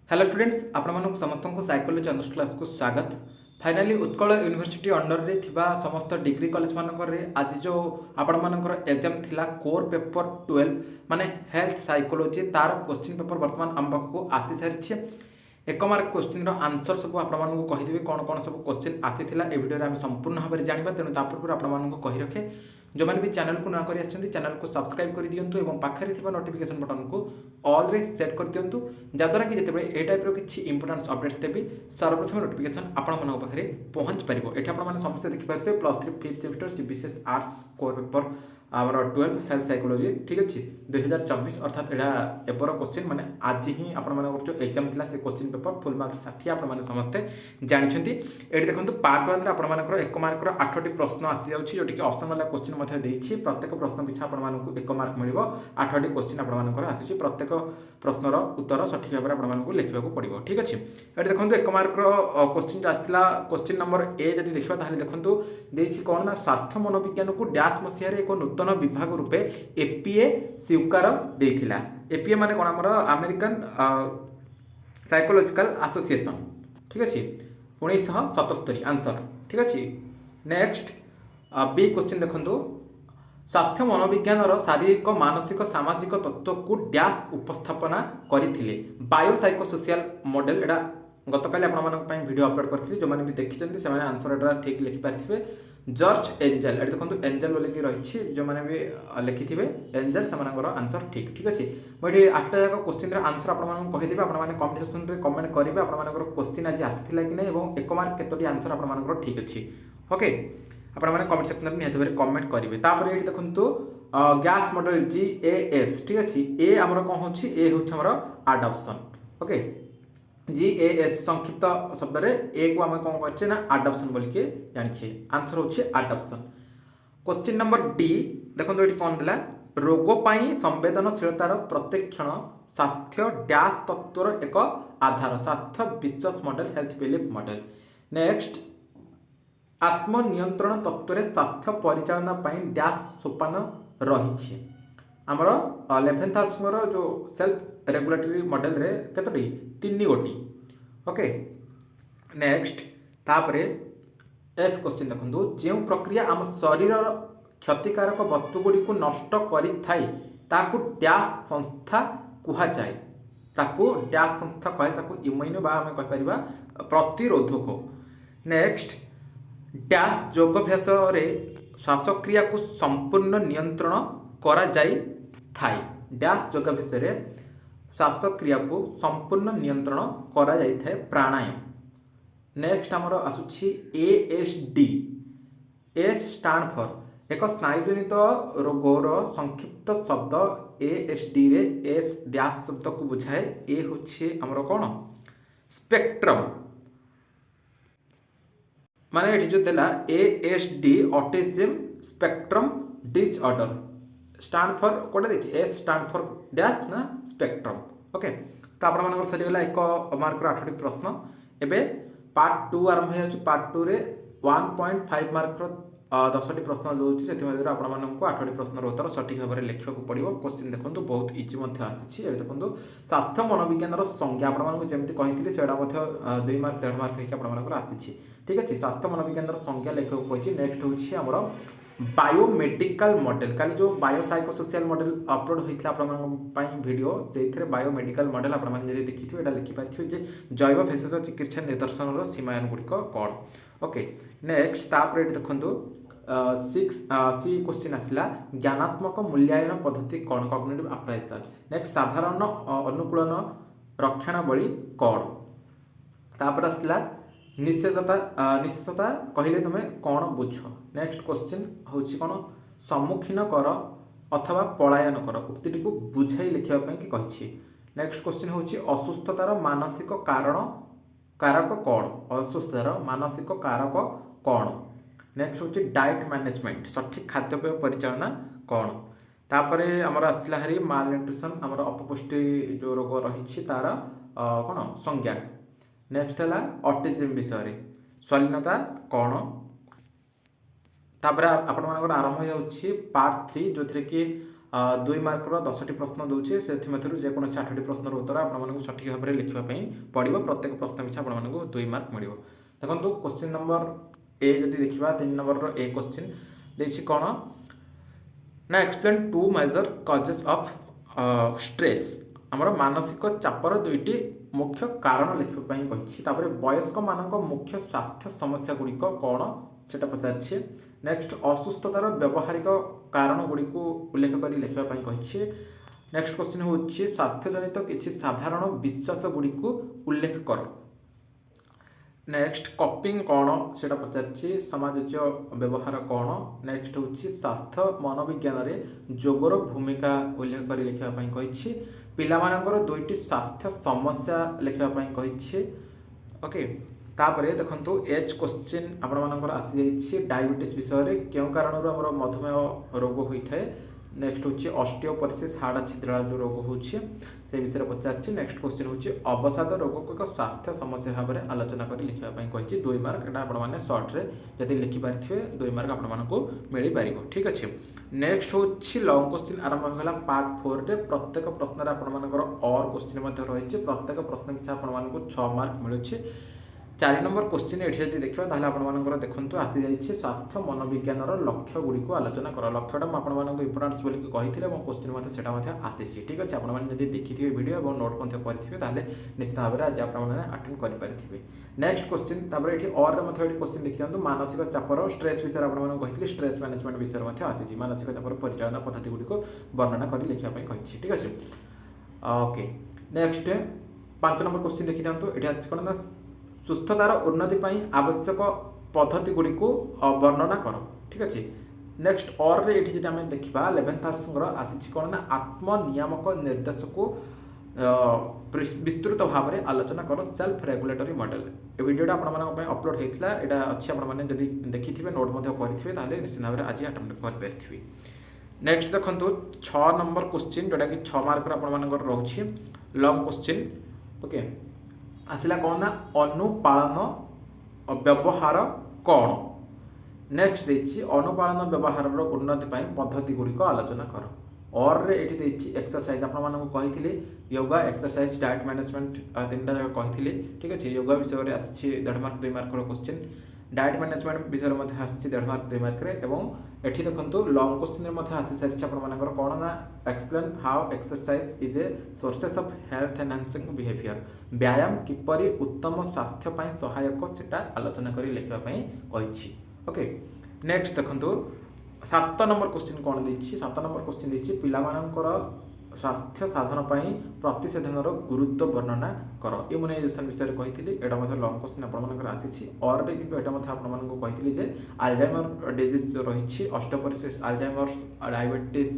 Hello students आपण समस्त को साइकोलॉजी ऑनर्स क्लास को स्वागत। फाइनाली उत्कल यूनिवर्सिटी अंडर रे थिबा समस्त डिग्री कॉलेज मानकर आज जो आपण मानकर एग्जाम थिला कोर पेपर 12 माने हेल्थ साइकोलॉजी तार क्वेश्चन पेपर वर्तमान आम पाखक आसी सारी एक मार्क क्वेश्चन आंसर सब आपको कहीदेवी कौन कौन सब क्वेश्चन आसीला ए वीडियो आम संपूर्ण भाव में जाना तेणु तापूर्व आपको कही रखे जो मैंने भी चैनल को ना कर चैनल को सब्सक्राइब कर दिंतु और पाखे नोटिफिकेशन बटन को ऑल रे सेट कर दिंतु जहाद्वारा कि जिते ए टाइप किसी इंपोर्टेंट अपडेट्स देवी सर्वप्रथम नोटिफिकेशन आपण पाखे पहुँच पार ये आपने समस्त देखिए +3 5th semester CBSE arts core paper आमर 12 हेल्थ साइकोलॉजी ठीक अच्छे 2024 अर्थात यहाँ एपर क्वेश्चन माने आज ही आपण जो एग्जाम थिला से क्वेश्चन पेपर फुल मार्क 60 आपण समस्ते जानते ये देखो पार्ट 1 आपर एक मार्कर 8टी प्रश्न आसी जाऊँगी जोटि ऑप्शन वाला क्वेश्चन प्रत्येक प्रश्न पिछा आपको 1 मार्क मिल 8टी क्वेश्चन आपर आसी प्रत्येक प्रश्नर उत्तर सठिक भाव में आपको लिखा पड़ो ठीक अच्छे ये देखो 1 मार्कर क्वेश्चन आसाला क्वेश्चन नंबर ए जब देखा देखो देखिए कौन ना स्वास्थ्य मनोविज्ञान को डैश मसीह एक नूतन विभाग रूपे एपीए स्वीकार देथिला। एपीए माने कौन आमर अमेरिकन साइकोलॉजिकल एसोसिएशन ठीक अच्छे 1977 आंसर ठीक अच्छे। नेक्स्ट बी क्वेश्चन देखो स्वास्थ्य मनोविज्ञान शारीरिक मानसिक सामाजिक तत्व को डैश उपस्थापना करथिले बायोसाइकोसोशियल मॉडल एडा गतकाली आपण वीडियो अपलोड करथिले जो माने भी देखिचंती से माने आंसर एडा ठीक लिखि पारथिबे जॉर्ज एंजल एट देखो एंजल बोलिकी रही जो मैंने भी लिखिथे एंजल से आंसर ठीक ठीक अच्छे मुझे 8टा जाक क्वेश्चन आंसर आपको कहीदेवी आपने कमेंट सेक्शन में कमेंट करेंगे आप क्वेश्चन आज आसाला कि नहीं और 1 मार्क केतोटी आंसर आप ठीक अच्छे ओके आपने कमेंट सेक्शन में निहत भाव कमेंट करेंगे तापर ये देखो गैस मॉडल GAS ठीक अच्छे ए आमर कौन हो ए हूँ आडप्शन ओके GAS संक्षिप्त शब्द ए को आम कौन करछे ना आडप्शन बोल के जानिछे आंसर होछि आडप्शन। क्वेश्चन नंबर डी देखो ये कौन दिला रोग पाई संवेदनशीलतार प्रत्यक्षण स्वास्थ्य डैश तत्वर एक आधार स्वास्थ्य विश्वास model health belief model. Next आत्मनियंत्रण तत्व स्वास्थ्य परिचालना पाई डैश सोपान रही आमर 11th आश्रमर जो सेल्फ रेगुलेटरी मॉडल रे केतोटी 3 गोटी ओके। नेक्स्ट तापरे एफ क्वेश्चन देखो जो प्रक्रिया आम शरीर क्षतिकारक वस्तु गुड़ी को नष्ट करि थाई ताकू डैश संस्था कुहा जाए ताकू डैश संस्था कहे ताकू इम्यून बा आम कहि परिबा प्रतिरोधक। नेक्स्ट डैश योगाभ्यास रे श्वासक्रिया को संपूर्ण नियंत्रण करा जाई थाई डैश योगाभ्यास रे श्वासक्रिया को संपूर्ण नियंत्रण करा जाई थाए प्राणायाम। नेक्स्ट आमर आसुछि ASD एस स्टैंड फॉर एक स्नायुजनित रोगर संक्षिप्त शब्द ASD रे एस डैश शब्द को बुझाए ए होछि आमर कोन स्पेक्ट्रम माने एठी जो देला ASD autism spectrum disorder stand for कोटा देखिए एस स्टैंड फॉर डैश ना स्पेक्ट्रम ओके। तो आपण मानकर सरीगला 1 मार्क 8टी प्रश्न एबे पार्ट 2 आरंभ हो पार्ट 2 रे 1.5 मार्क 10टी प्रश्न जो से आपण मानक 8टी प्रश्न उत्तर सठिक भाव में लिखा पड़ो। क्वेश्चन देखो बहुत इजी आसी देखो स्वास्थ्य मनोविज्ञान संज्ञा आपमती कही से 2 मार्क 1.5 मार्क आसी ठीक अच्छे। स्वास्थ्य मनोविज्ञान संज्ञा लिखा कही नेक्स्ट हूँ आमर बायोमेडिकल मॉडल काली जो बायोसाइकोसोशियल मॉडल अपलोड होता है वीडियो से बायोमेडिकल मॉडल आपने देखिए यहाँ लिखिपारे जे जैव भेषज चिकित्सा निदर्शन सीमायन गुड़िक कौन ओके। नेक्स्ट तापर ये देखो 6 सी क्वेश्चन आसला ज्ञानात्मक मूल्यांकन पद्धति कौन कॉग्निटिव अप्राइजल। नेक्स्ट साधारण अनुकूलन रक्षणावली कौन तापर आसला निषेधता कहले तुम कौन बुझ। नेक्स्ट क्वेश्चन हूँ कौन सम्मुखीन कर अथवा पलायन कर उक्ति को बुझाई लिखापी कही। नेक्स्ट क्वेश्चन हूँ असुस्थतार मानसिक कारक कौन असुस्थतार मानसिक कारक कौन। नेक्स्ट हूँ डाइट मैनेजमेंट सठिक खाद्यपेय परिचालना कौन। तापरे आमर आसला हरी माल न्यूट्रिशन आमर अपपुष्टि जो रोग रही तार कौन संज्ञा। नेक्स्ट है ऑटिज्म विषय स्वाधीनता कौन तापर आपण आरंभ हो पार्ट 3 जो थे कि दुई मार्कर 10टी प्रश्न दूचे से जेकोसी 8टी प्रश्न उत्तर आपको सठिक भाव में लिखापी पड़ो प्रत्येक प्रश्न पिछा आपको 2 मार्क मिल देखो क्वेश्चन नंबर ए जदि देखा 3 नंबर ए क्वेश्चन देखिए कौन ना explain 2 major causes of stress आमर मानसिक चापर 2टी मुख्य कारण लिखापी कही वयस्क मान मुख्य स्वास्थ्य समस्या गुड़िक कौन से पचारे नेक्स्ट असुस्थतार व्यावहारिक कारण गुड़ी उल्लेख कर लिखापी कही नेक्स्ट क्वेश्चन हूँ स्वास्थ्य जनित किसी साधारण विश्वास गुड़ी उल्लेख कर नेक्स्ट कपिंग कौन से पचारे समाजोच्य व्यवहार कौन नेक्स्ट हूँ स्वास्थ्य मनोविज्ञान जोगर भूमिका उल्लेख कर लिखापी कही पिलामानंकर 2टी स्वास्थ्य समस्या लिखापी कही ओके तापरे देखंतु एच क्वेश्चन आपण मानकर आसी जाइछि डायबिटीज विषय रे क्यों कारण हमर मधुमेह रोग होइथाय नेक्स्ट होछि ऑस्टियोपोरोसिस हाड़ छिद्रा जो रोग होछि से विषय पचारछि नेक्स्ट क्वेश्चन होछि अवसाद रोग को एक स्वास्थ्य समस्या भाव में आलोचना कर लिखा कही 2 मार्क एटा आपण माने शॉर्ट रे जदि लिखि पारिथिबे 2 मार्क आपण मानको मिली पारिबो ठीक अछि नेक्स्ट होछि लॉन्ग क्वेश्चन आरंभ होगला पार्ट 4 रे प्रत्येक प्रश्न रे आपण मानकर और क्वेश्चन मध्ये रहिछि प्रत्येक प्रश्न पिछा आपण मानको 6 मार्क मिलुछि 4 नंबर क्वेश्चन ये देखा ताल आपंकर देखो आसी जाइए स्वास्थ्य मनोविज्ञान लक्ष्य गुड़ी को आलोचना कर लक्ष्यटा मुझे इंपोर्टान्स बोली कही क्वेश्चन से आसी ठीक अच्छे आपड़ी देखिए वीडियो और नोट करेंगे निश्चित भाव में आज आटेड करेंगे नेक्स्ट क्वेश्चन ये और क्वेश्चन देखी दिखाँ मानसिक चापर स्ट्रेस विषय आपको स्ट्रेस मैनेजमेंट विषय आसी मानसिक चापर परिचालन पद्धति गुड़ी को वर्णना कर लिखापी कही ठीक अच्छे ओके नेक्स्ट 5 नंबर क्वेश्चन देखी दिखाँ ये कौन सुस्थतार उन्नति आवश्यक पद्धति गुड़ी को वर्णना कर ठीक अच्छे नेक्स्ट और ये आम देखा 11th आंसर आसी कौन ना आत्मनियामक निर्देश को विस्तृत भाव में आलोचना कर सेल्फ रेगुलेटरी मॉडल ये वीडियोटा आप अपलोड होता है यहाँ अच्छी आपने देखी नोट करेंगे निश्चित भाव में आज अटेम्प्ट करेंगे नेक्स्ट देखो 6 नंबर क्वेश्चन जोटा कि 6 मार्क आपर रोचे लॉन्ग क्वेश्चन ओके आसला कौन ना अनुपालन व्यवहार कौन नेक्स्ट देखिए अनुपालन व्यवहार उन्नति पद्धति गुड़िक आलोचना कर और ये एक्सरसाइज आपको योगा एक्सरसाइज डाइट मैनेजमेंट 3टा जगह कही ठीक अच्छे योगा विषय आसी 1.5 mark 2 mark question diet management विषय में आसी 1.5 मार्क 2 मार्क एठी देखो लॉन्ग क्वेश्चन आसी सारी आपंकर कौन ना explain how exercise is a sources of health enhancing behaviour व्यायाम किपरि उत्तम स्वास्थ्य सहायक सेटा आलोचना कर लिखापी कही ओके नेक्स्ट देखो 7 नंबर क्वेश्चन कौन देछि 7 नंबर क्वेश्चन देछि पिलामानंकर स्वास्थ्य साधन प्रतिषेधन गुरुत्व वर्णना कर इम्युनाइजेशन विषय कही यहाँ लॉन्ग क्वेश्चन आपर आसी और आपको कही आल्जाइमर डिजीज जो रही ऑस्टियोपोरोसिस आल्जाइमर्स डायबिटीज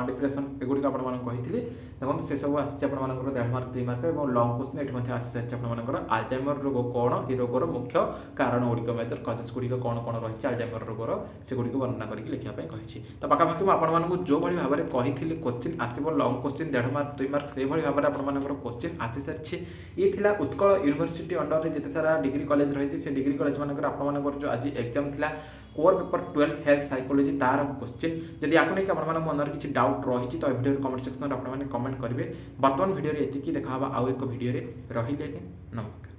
डिप्रेशन एगुड़ी कही देखो से सब आसी 1.5 मार्क 2 मार्क और लॉन्ग क्वेश्चन ये आसी सारी आल्जाइमर रोग कौन ये रोगर मुख्य कारण गुड़िक मेजर कजेस गुड़िक कौन कौन रही आल्जाइमर रोगर से गुड़ी वर्णना करके लिखापी कही तो पाखापाखि मुझे जो भाई भाव में कही क्वेश्चन आसो लॉन्ग क्वेश्चन 1.5 मार्क 2 मार्क से भाई भाव में आप क्वेश्चन आसी सारी ये थिला उत्कल यूनिवर्सिटी अंडर में जिते सारा डिग्री कॉलेज रही से डिग्री कॉलेज मानकर जो आज एग्जाम थिला कोर पेपर 12 हेल्थ साइकोलॉजी तार क्वेश्चन जदि आपको नहीं आप मन किसी डाउट रही तो वीडियो कमेंट सेक्शन में आपने कमेंट करेंगे बर्तमान वीडियो ये देखा आउ एक वीडियो रही नमस्कार।